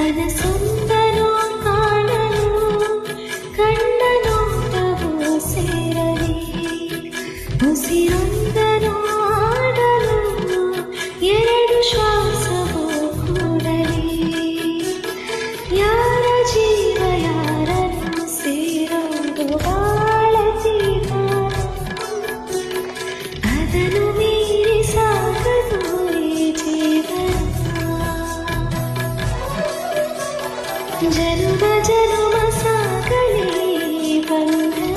ಕನಸೊಂದನು ಕಾಣಲು ಕಣ್ಣ ನೋಟವು ಸೇರಲಿ, ಉಸಿರೊಂದನು ಆಡಲು ಎರಡು ಶ್ವಾಸವು ಕೂಡಲಿ. ಯಾರ ಜೀವ ಯಾರನ್ನು ಸೇರೋದು ಬಾಳ ಜೀವ, ಅದನ್ನು ಮೀರಿ ಸಾಗದು ಈ ಜೀವನ. ಜನುಮ ಜನುಮ ಸಾಗಲಿ ಬಂಧನ,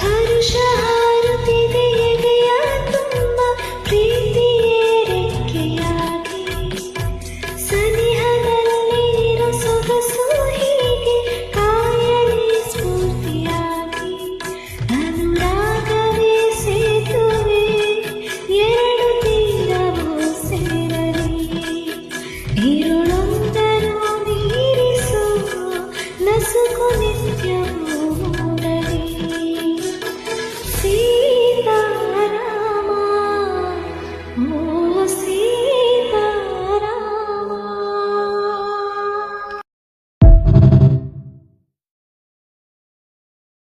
ಹರುಷ ಹಾರುತ್ತಿದೆ ಎದೆಯ ತುಂಬ ಪ್ರೀತಿಯೇ ರೆಕ್ಕೆಯಾಗಿ. ಸನಿಹದಲ್ಲಿರೋ ಸೊಗಸು ಹೀಗೆ ಕಾಯಲಿ ಸ್ಫೂರ್ತಿಯಾಗಿ. ಅನುರಾಗವೇ ಸೇತುವೆ ಎರಡು ತೀರವು ಸೇರಲಿ, ഇരുളൊന്തനോ നീരിസു നസുಕು ನಿತ್ಯವೂ ಮೂಡಲಿ. ಸೀತಾರಾಮ